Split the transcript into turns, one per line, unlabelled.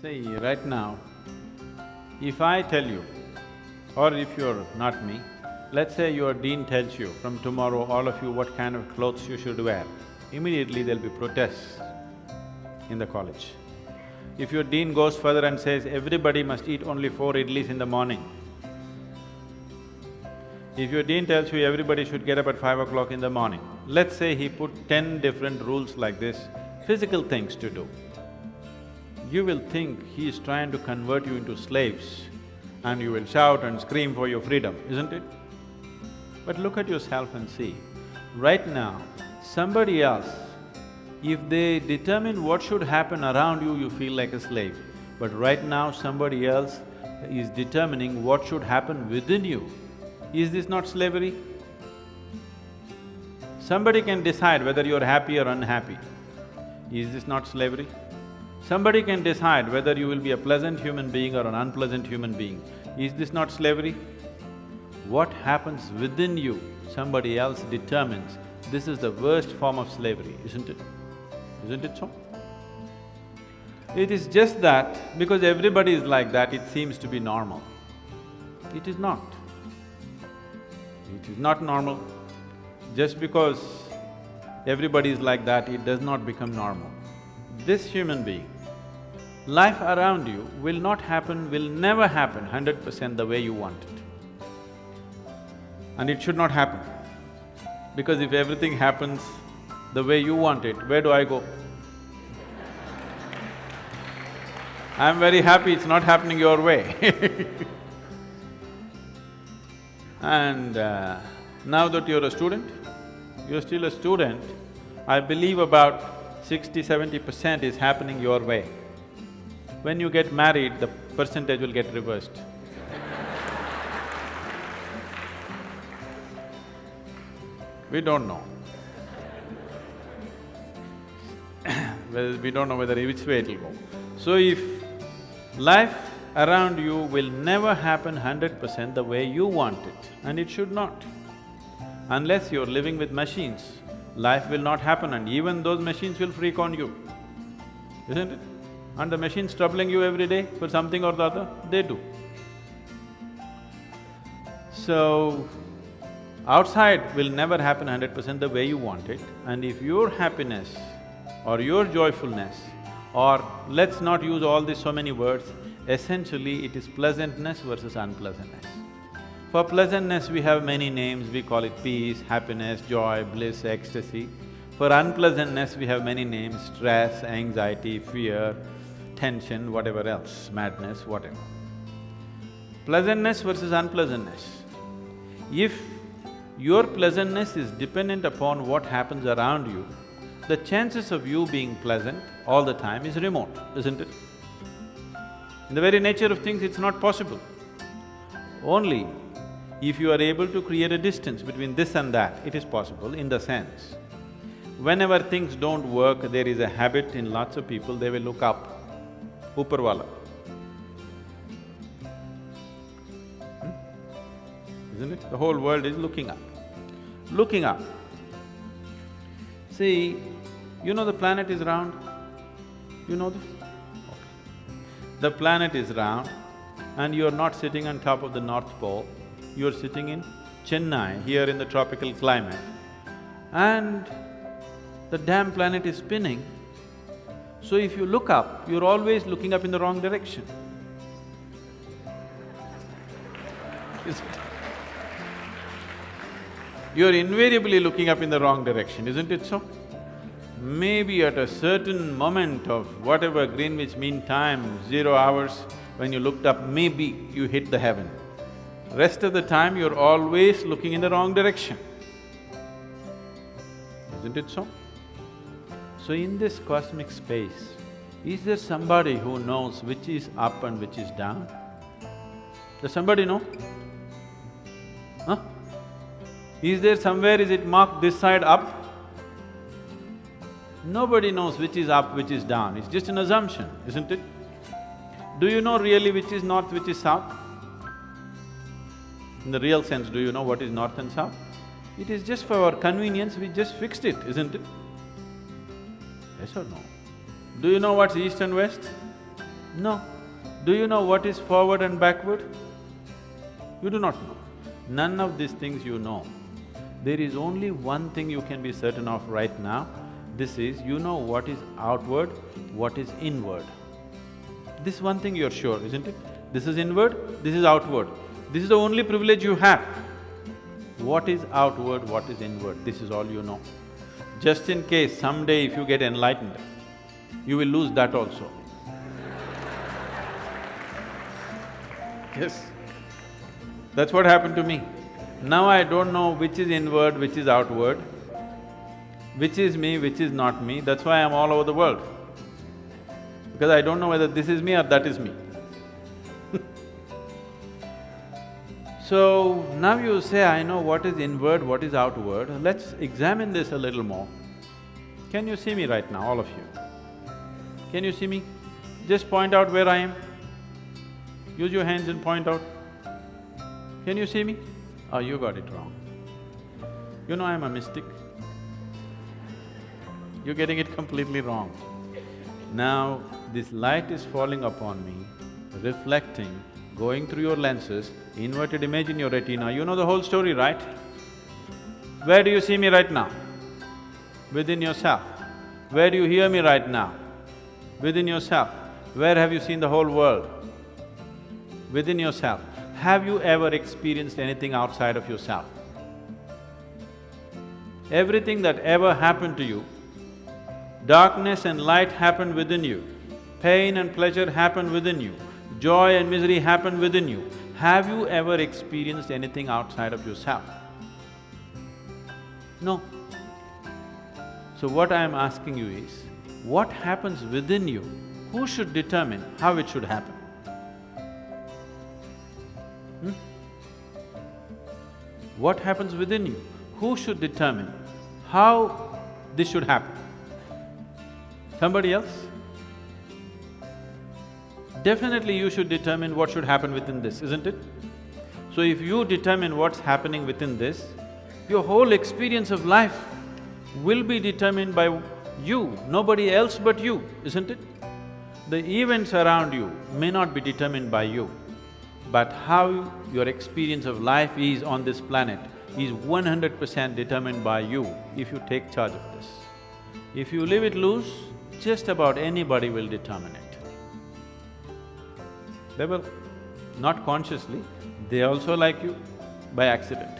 See, right now, if I tell you, or if you're not me, let's say your dean tells you, from tomorrow all of you what kind of clothes you should wear, immediately there'll be protests in the college. If your dean goes further and says, everybody must eat only 4 idlis in the morning, if your dean tells you everybody should get up at 5 o'clock in the morning, let's say he put 10 different rules like this, physical things to do, you will think he is trying to convert you into slaves and you will shout and scream for your freedom, isn't it? But look at yourself and see, right now, somebody else, if they determine what should happen around you, you feel like a slave. But right now, somebody else is determining what should happen within you. Is this not slavery? Somebody can decide whether you're happy or unhappy. Is this not slavery? Somebody can decide whether you will be a pleasant human being or an unpleasant human being. Is this not slavery? What happens within you, somebody else determines. This is the worst form of slavery, isn't it? Isn't it so? It is just that because everybody is like that, it seems to be normal. It is not. It is not normal. Just because everybody is like that, it does not become normal. This human being, life around you will not happen, will never happen 100% the way you want it. And it should not happen. Because if everything happens the way you want it, where do I go? I'm very happy it's not happening your way And now that you're a student, you're still a student, I believe about 60–70% is happening your way. When you get married, the percentage will get reversed. We don't know. Well, we don't know whether which way it'll go. So if life around you will never happen 100% the way you want it, and it should not. Unless you're living with machines, life will not happen and even those machines will freak on you, isn't it? And the machines troubling you every day for something or the other, they do. So, outside will never happen 100% the way you want it, and if your happiness or your joyfulness, or let's not use all these so many words, essentially it is pleasantness versus unpleasantness. For pleasantness we have many names, we call it peace, happiness, joy, bliss, ecstasy. For unpleasantness we have many names, stress, anxiety, fear, tension, whatever else, madness, whatever. Pleasantness versus unpleasantness. If your pleasantness is dependent upon what happens around you, the chances of you being pleasant all the time is remote, isn't it? In the very nature of things, it's not possible. Only if you are able to create a distance between this and that, it is possible in the sense, whenever things don't work, there is a habit in lots of people, they will look up, upar wala. Isn't it? The whole world is looking up. Looking up. See, you know the planet is round? You know this? The planet is round and you're not sitting on top of the North Pole, you're sitting in Chennai, here in the tropical climate, and the damn planet is spinning. So if you look up, you're always looking up in the wrong direction. You're invariably looking up in the wrong direction, isn't it so? Maybe at a certain moment of whatever Greenwich Mean Time, 0 hours, when you looked up, maybe you hit the heaven. Rest of the time, you're always looking in the wrong direction. Isn't it so? So in this cosmic space, is there somebody who knows which is up and which is down? Does somebody know? Huh? Is there somewhere, is it marked this side up? Nobody knows which is up, which is down, it's just an assumption, isn't it? Do you know really which is north, which is south? In the real sense, do you know what is north and south? It is just for our convenience, we just fixed it, isn't it? Yes or no? Do you know what's east and west? No. Do you know what is forward and backward? You do not know. None of these things you know. There is only one thing you can be certain of right now. This is, you know what is outward, what is inward. This one thing you're sure, isn't it? This is inward, this is outward. This is the only privilege you have. What is outward, what is inward, this is all you know. Just in case someday if you get enlightened, you will lose that also. Yes. That's what happened to me. Now I don't know which is inward, which is outward, which is me, which is not me, that's why I'm all over the world. Because I don't know whether this is me or that is me. So, now you say, I know what is inward, what is outward, let's examine this a little more. Can you see me right now, all of you? Can you see me? Just point out where I am. Use your hands and point out. Can you see me? Oh, you got it wrong. You know I'm a mystic. You're getting it completely wrong. Now, this light is falling upon me, reflecting, going through your lenses, inverted image in your retina, you know the whole story, right? Where do you see me right now? Within yourself. Where do you hear me right now? Within yourself. Where have you seen the whole world? Within yourself. Have you ever experienced anything outside of yourself? Everything that ever happened to you, darkness and light happened within you, pain and pleasure happened within you, joy and misery happened within you. Have you ever experienced anything outside of yourself? No. So what I am asking you is, what happens within you? Who should determine how it should happen? What happens within you? Who should determine how this should happen? Somebody else? Definitely you should determine what should happen within this, isn't it? So if you determine what's happening within this, your whole experience of life will be determined by you, nobody else but you, isn't it? The events around you may not be determined by you, but how your experience of life is on this planet is 100% determined by you if you take charge of this. If you leave it loose, just about anybody will determine it. They will, not consciously, they also like you by accident.